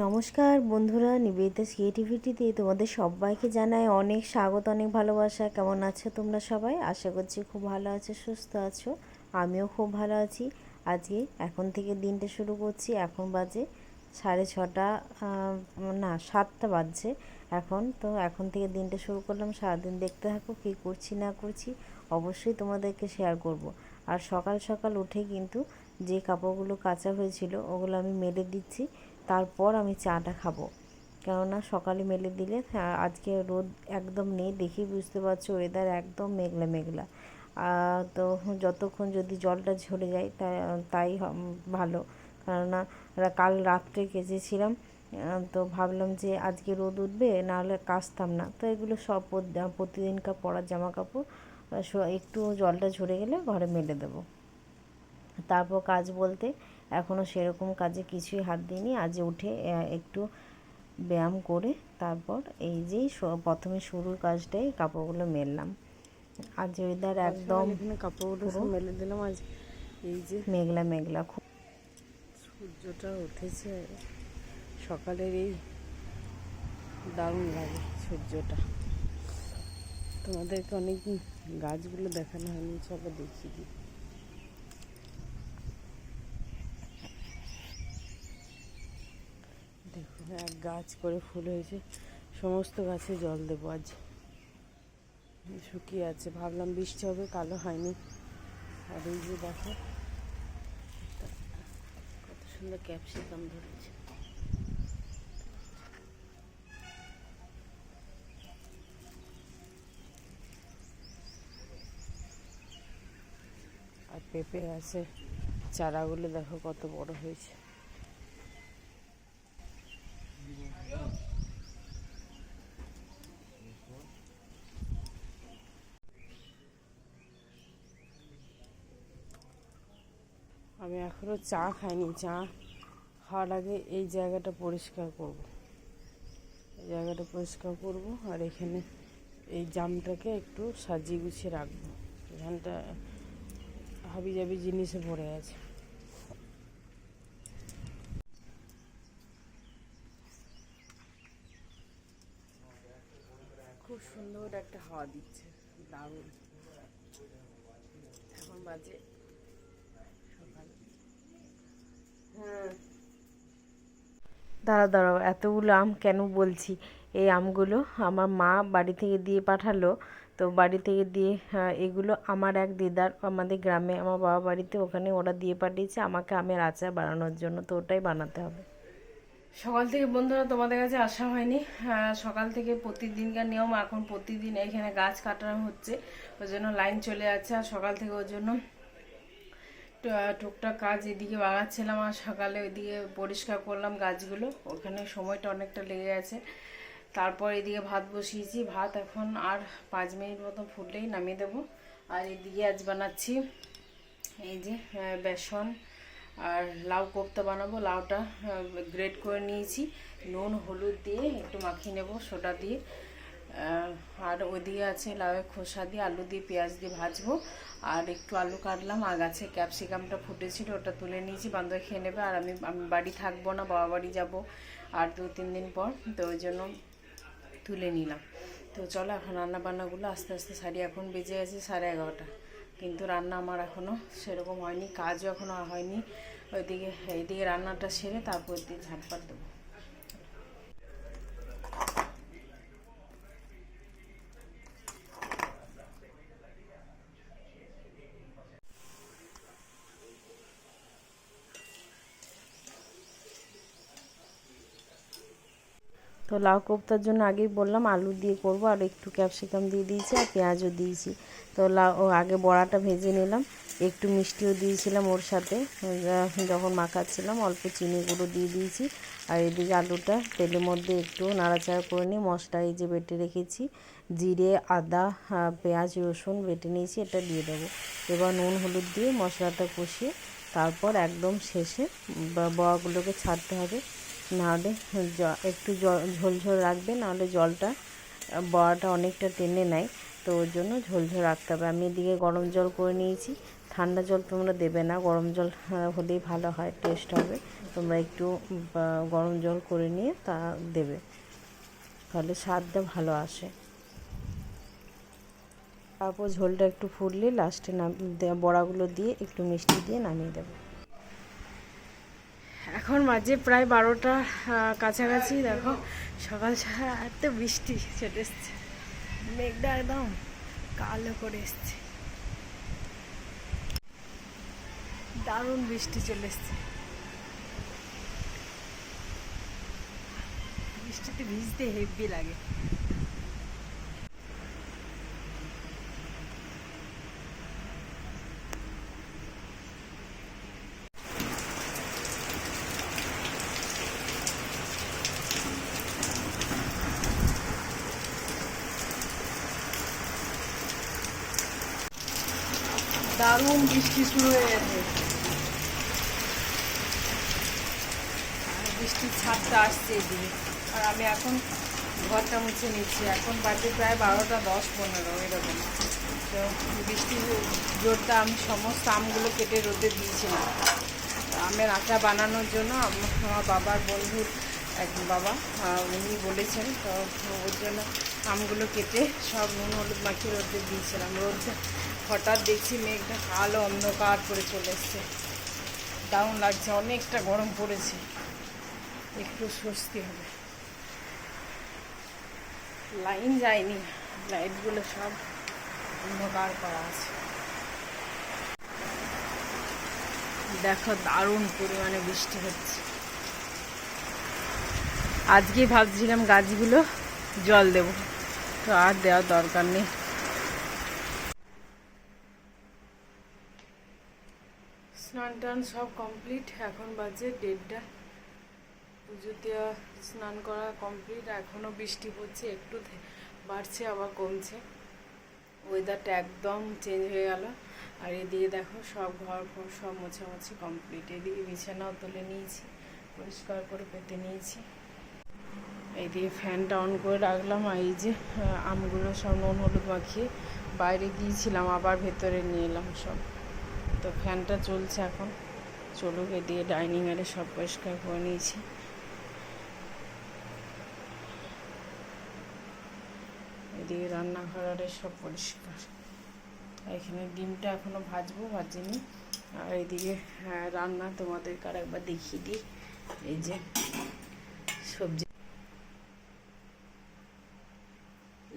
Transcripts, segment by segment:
নমস্কার বন্ধুরা, নিবেদিতা ক্রিয়েটিভিটিতে তোমাদের সবাইকে জানাই অনেক স্বাগত, অনেক ভালোবাসা। কেমন আছো তোমরা সবাই? আশা করছি খুব ভালো আছো, সুস্থ আছো। আমিও খুব ভালো আছি। আজকে এখন থেকে দিনটা শুরু করছি। এখন বাজে 6:30, না 7টা বাজছে এখন। তো এখন থেকে দিনটা শুরু করলাম। সারাদিন দেখতে থাকো কী করছি না করছি, অবশ্যই তোমাদেরকে শেয়ার করব। আর সকাল সকাল উঠে কিন্তু যে কাপড়গুলো কাচা হয়েছিল ওগুলো আমি মেলে দিচ্ছি। তারপর আমি চাটা খাবো, কেননা সকালে মেলে দিলে আজকে রোদ একদম নেই, দেখেই বুঝতে পারছো ওয়েদার একদম মেঘলা মেঘলা। তো যতক্ষণ যদি জলটা ঝরে যায় তাই ভালো, কেননা কাল রাত্রে কেচেছিলাম। তো ভাবলাম যে আজকে রোদ উঠবে, নাহলে কাচতাম না। তো এগুলো সব প্রতিদিনকার পরার জামা কাপড় একটু জলটা ঝরে গেলে ঘরে মেলে দেবো। তারপর কাজ বলতে এখনও সেরকম কাজে কিছুই হাত দিইনি। আজ উঠে একটু ব্যায়াম করে তারপর এই যেই প্রথমে শুরুর কাজটাই কাপড়গুলো মেললাম। আজ ওয়েদার একদম এখানে কাপড়গুলো সব মেলে দিলাম। আজ এই যে মেঘলা মেঘলা, খুব সূর্যটা উঠেছে সকালের, এই দারুণ লাগে সূর্যটা। তোমাদেরকে অনেক গাছগুলো দেখানো হয়নি, সব দেখিয়ে দিই। দেখো এক গাছ করে ফুল হয়েছে, সমস্ত গাছে জল দেবো। আজ শুকিয়ে আছে, ভাবলাম বৃষ্টি হবে, কালো হয়নি। আর এই যে দেখো কত সুন্দর ক্যাপসিকাম ধরেছে। আর পেঁপে আছে, চারাগুলো দেখো কত বড় হয়েছে। আমি এখনও চা খাইনি। চা খাওয়ার আগে এই জায়গাটা পরিষ্কার করব, এই জায়গাটা পরিষ্কার করব। আর এখানে এই জামটাকে একটু সাজিয়ে গুছিয়ে রাখবো। এখানটা হাবি জাবি জিনিসে ভরে আছে। খুব সুন্দর একটা হাওয়া দিচ্ছে, দারুণ। এখন বাজে সকাল। হ্যাঁ, দাঁড়াও, এতগুলো আম কেন বলছি? এই আমগুলো আমার মা বাড়ি থেকে দিয়ে পাঠালো। তো বাড়ি থেকে দিয়ে এগুলো আমার এক দিদার, আমাদের গ্রামে আমার বাবা বাড়িতে, ওখানে ওরা দিয়ে পাঠিয়েছে আমাকে আমের আচার বানানোর জন্য। তো ওটাই বানাতে হবে। সকাল থেকে বন্ধুরা তোমাদের কাছে আসা হয়নি। সকাল থেকে প্রতিদিনকার নিয়ম, এখন প্রতিদিন এখানে গাছ কাটানো হচ্ছে, ওই জন্য লাইন চলে যাচ্ছে। আর সকাল থেকে ওই জন্য টুকটাক কাজ এদিকে বাগাচ্ছিলাম, আর সকালে ওইদিকে পরিষ্কার করলাম গাছগুলো, ওখানে সময়টা অনেকটা লেগে গেছে। তারপর এদিকে ভাত বসিয়েছি, ভাত এখন আর 5 মিনিট মতো ফুটলেই নামিয়ে দেবো। আর এদিকে আজ বানাচ্ছি এই যে বেসন আর লাউ কোপ্তা বানাবো। লাউটা গ্রেট করে নিয়েছি, নুন হলুদ দিয়ে একটু মাখিয়ে নেব সোডা দিয়ে। আর ওইদিকে আছে লাউয়ের খোসা দিয়ে, আলু দিয়ে, পেঁয়াজ দিয়ে ভাজবো। আর একটু আলু কাটলাম, আর গাছে ক্যাপসিকামটা ফুটেছিল ওটা তুলে নিয়েছি, বান্ধব খেয়ে নেবে। আর আমি বাড়ি থাকবো না, বাবা বাড়ি যাবো আর 2-3 দিন পর, তো ওই জন্য তুলে নিলাম। তো চলো এখন রান্না বান্নাগুলো আস্তে আস্তে সারি। এখন বেজে গেছে 11:30, কিন্তু রান্না আমার এখনও সেরকম হয়নি, কাজও এখনও হয়নি। এইদিকে রান্নাটা সেরে তারপর দিয়ে ঝাঁটপাট দেবো। তো লাউ কোফতার জন্য আগেই বললাম আলু দিয়ে করব, আর একটু ক্যাপসিকাম দিয়ে দিয়েছি আর পেঁয়াজও দিয়েছি। তো আগে বড়াটা ভেজে নিলাম, একটু মিষ্টিও দিয়েছিলাম ওর সাথে। যখন মাখাচ্ছিলাম অল্প চিনি গুঁড়ো দিয়ে দিয়েছি। আর এদিকে আলুটা তেলের মধ্যে একটু নাড়াচাড়া করে নিয়ে মশলা এই যে বেটে রেখেছি, জিরে, আদা, পেঁয়াজ, রসুন বেটে নিয়েছি, এটা দিয়ে দেবো। এবার নুন হলুদ দিয়ে মশলাটা কষিয়ে তারপর একদম শেষে বড়াগুলোকে ছাড়তে হবে, নাহলে একটু ঝোল ঝোল রাখবে, নাহলে জলটা বড়াটা অনেকটা টেনে নেয়। তো ওর জন্য ঝোল ঝোল রাখতে হবে। আমি এদিকে গরম জল করে নিয়েছি, ঠান্ডা জল তোমরা দেবে না, গরম জল হলেই ভালো হয়, টেস্ট হবে। তোমরা একটু গরম জল করে নিয়ে তা দেবে, তাহলে স্বাদটা ভালো আসে। তারপর ঝোলটা একটু ফুটলে লাস্টে বড়াগুলো দিয়ে একটু মিষ্টি দিয়ে নামিয়ে দেবো। এখন বাজে প্রায় 12টা কাছাকাছি। দেখো সকাল সকাল এত বৃষ্টি চলে এসছে, মেঘটা একদম কালো করে এসছে, দারুণ বৃষ্টি চলে এসছে। বৃষ্টিতে ভিজতে হেব্বি লাগে। দারুণ বৃষ্টি শুরু হয়ে গেছে, আর বৃষ্টির ছাদটা আসছে এদিকে। আর আমি এখন ঘরটা মুছে নিচ্ছি। এখন বাজে প্রায় 12টা 10-15 এরকম। তো বৃষ্টির জোরটা আমি সমস্ত আমগুলো কেটে রোদে দিয়েছিলাম আমের আচার বানানোর জন্য। আমার বাবার বন্ধুর এক বাবা উনি বলেছেন, তো ওর জন্য আমগুলো কেটে সব নুন হলুদ মাখিয়ে রোদে দিয়েছিলাম। রোদটা হঠাৎ দেখছি মেঘটা কালো অন্ধকার করে চলে এসছে, দারুণ লাগছে। অনেকটা গরম পড়েছে, একটু স্বস্তি হবে। লাইন যায়নি, লাইটগুলো সব অন্ধকার করা আছে। দেখো দারুণ পরিমাণে বৃষ্টি হচ্ছে। আজকে ভাবছিলাম গাছগুলো জল দেব, তো আর দেওয়ার দরকার নেই। স্নান টান সব কমপ্লিট। এখন বাজে 1:30। পুজো দেওয়া স্নান করা কমপ্লিট। এখনও বৃষ্টি পড়ছে, একটু বাড়ছে আবার কমছে। ওয়েদারটা একদম চেঞ্জ হয়ে গেল। আর এদিকে দেখো সব ঘর ফর সব মোছামুছি কমপ্লিট। এদিকে বিছানাও তুলে নিয়েছি, পরিষ্কার করে পেতে নিয়েছি। এইদিকে ফ্যানটা অন করে রাখলাম। আর এই যে আমগুলো সব নুন হলুদ মাখিয়ে বাইরে দিয়েছিলাম, আবার ভেতরে নিয়ে এলাম সব। তো ফ্যানটা চলছে এখন, চলুক। এদিকে ডাইনিং আরে সব পরিষ্কার করে নিয়েছি। এদিকে রান্নাঘর আরে সব পরিষ্কার। এখানে ডিমটা এখনো ভাজিনি। আর এদিকে রান্না তোমাদেরকে আর একবার দেখিয়ে দিই। এই যে সবজি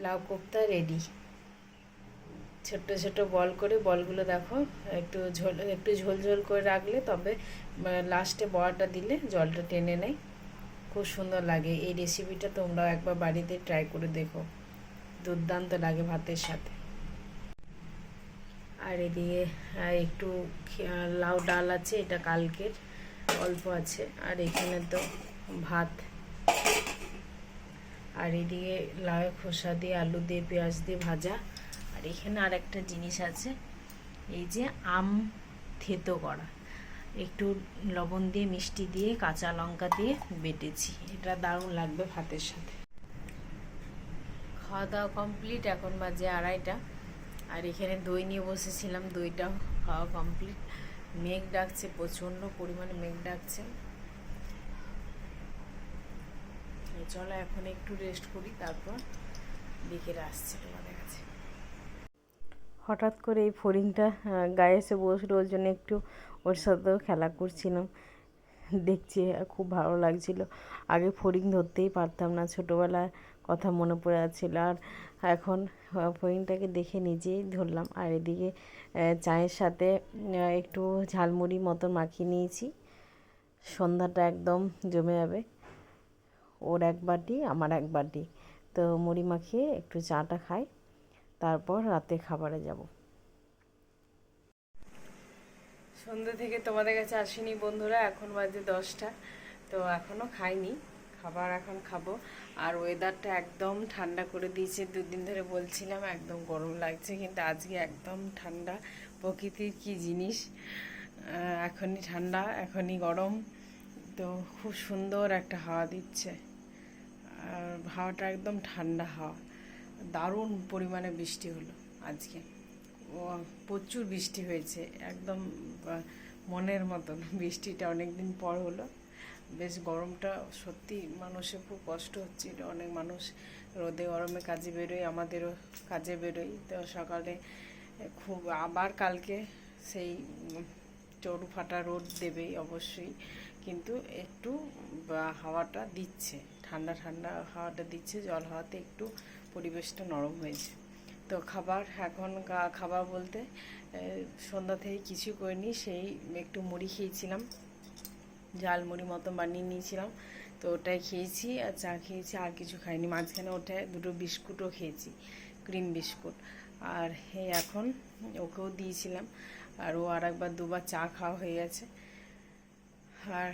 লাউ কোপ্তা রেডি। ছোট্ট ছোট বল করে, বলগুলো দেখো একটু ঝোল ঝোল করে রাখলে তবে লাস্টে বড়াটা দিলে জলটা টেনে নেয়, খুব সুন্দর লাগে। এই রেসিপিটা তোমরাও একবার বাড়িতে ট্রাই করে দেখো, দুর্দান্ত লাগে ভাতের সাথে। আর এদিকে একটু লাউ ডাল আছে, এটা কালকের অল্প আছে। আর এখানে তো ভাত। আর এদিকে লাউ খোসা দিয়ে আলু দিয়ে পেঁয়াজ দিয়ে ভাজা। আর এখানে আর একটা জিনিস আছে, এই যে আম থেতো করা, একটু লবণ দিয়ে মিষ্টি দিয়ে কাঁচা লঙ্কা দিয়ে বেটেছি। এটা দারুণ লাগবে ভাতের সাথে। খাওয়া দাওয়া কমপ্লিট। এখন বাজে 2:30। আর এখানে দই নিয়ে বসেছিলাম, দইটাও খাওয়া কমপ্লিট। মেঘ ডাকছে, প্রচণ্ড পরিমাণে মেঘ ডাকছে। চলো এখন একটু রেস্ট করি, তারপর বিকেলে আসছে তোমাদের কাছে। হঠাৎ করে এই ফড়িংটা গায়ে এসে বসলো, ওর জন্য একটু ওর সাথেও খেলা করছিলাম, দেখছি খুব ভালো লাগছিল। আগে ফড়িং ধরতেই পারতাম না, ছোটোবেলার কথা মনে পড়ে যাচ্ছিলো। আর এখন ফড়িংটাকে দেখে নিজেই ধরলাম। আর এদিকে চায়ের সাথে একটু ঝালমুড়ি মতন মাখিয়ে নিয়েছি। সন্ধ্যাটা একদম জমে যাবে, ওর এক বাটি আমার এক বাটি। তো মুড়ি মাখিয়ে একটু চাটা খাই, তারপর রাতে খাবারে যাব। সন্ধ্যা থেকে তোমাদের কাছে আসিনি বন্ধুরা, এখন বাজে 10টা। তো এখনও খাইনি, খাবার এখন খাবো। আর ওয়েদারটা একদম ঠান্ডা করে দিয়েছে। 2 দিন ধরে বলছিলাম একদম গরম লাগছে, কিন্তু আজকে একদম ঠান্ডা। প্রকৃতির কি জিনিস, এখনই ঠান্ডা এখনই গরম। তো খুব সুন্দর একটা হাওয়া দিচ্ছে, আর হাওয়াটা একদম ঠান্ডা হাওয়া। দারুণ পরিমাণে বৃষ্টি হলো আজকে, প্রচুর বৃষ্টি হয়েছে, একদম মনের মতন বৃষ্টিটা অনেক দিন পর হলো। বেশ গরমটা সত্যি মানুষের খুব কষ্ট হচ্ছিল। অনেক মানুষ রোদে গরমে কাজে বেরোয়, আমাদেরও কাজে বেরোই। তো সকালে খুব, আবার কালকে সেই চড়ু ফাটা রোদ দেবেই অবশ্যই, কিন্তু একটু হাওয়াটা দিচ্ছে, ঠান্ডা ঠান্ডা হাওয়াটা দিচ্ছে, জল হাওয়াতে একটু পরিবেশটা নরম হয়েছে। তো খাবার এখন খাবার বলতে সন্ধ্যা থেকে কিছু করিনি, সেই একটু মুড়ি খেয়েছিলাম, ঝাল মুড়ি মতো বানিয়ে নিয়েছিলাম, তো ওটাই খেয়েছি আর চা খেয়েছি, আর কিছু খাইনি। মাঝখানে ওঠে দুটো বিস্কুটও খেয়েছি, ক্রিম বিস্কুট। আর এখন ওকেও দিয়েছিলাম, আর ও আর একবার দুবার চা খাওয়া হয়ে গেছে। আর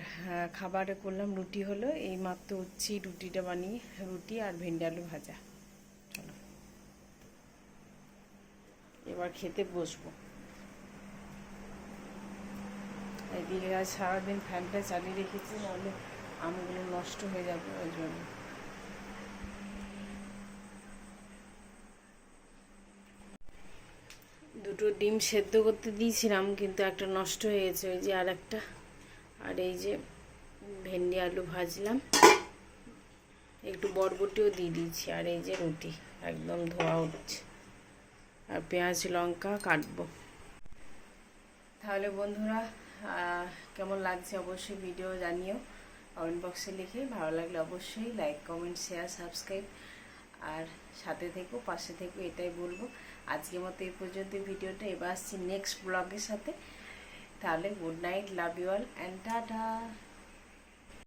খাবারে করলাম রুটি, হলো এই মাত্র উঠছি রুটিটা বানিয়ে, রুটি আর ভেন্ডি আলু ভাজা। চলো এবার খেতে বসবো। এদিকে আজ সারাদিন ফ্যানটা চালিয়ে রেখেছি, নাহলে আমগুলো নষ্ট হয়ে যাবে, ওই জন্য। দুটো ডিম সেদ্ধ করতে দিয়েছিলাম, কিন্তু একটা নষ্ট হয়ে গেছে, ওই যে আর একটা। আর এই যে ভেন্ডি আলু ভাজলাম, একটু বরবটিও দিয়ে দিয়েছি, আর এই যে রুটি একদম ধোয়া উঠছে, আর পেঁয়াজ লঙ্কা কাটবো। তাহলে বন্ধুরা, কেমন লাগছে অবশ্যই ভিডিও জানিও, কমেন্ট বক্সে লিখে। ভালো লাগলে অবশ্যই লাইক, কমেন্ট, শেয়ার, সাবস্ক্রাইব, আর সাথে থেকো, পাশে থেকো, এটাই বলবো। আজকের মতো এই পর্যন্ত ভিডিওটা, এবার আসছি নেক্সট ব্লগের সাথে। তাহলে good night, love you all and tata.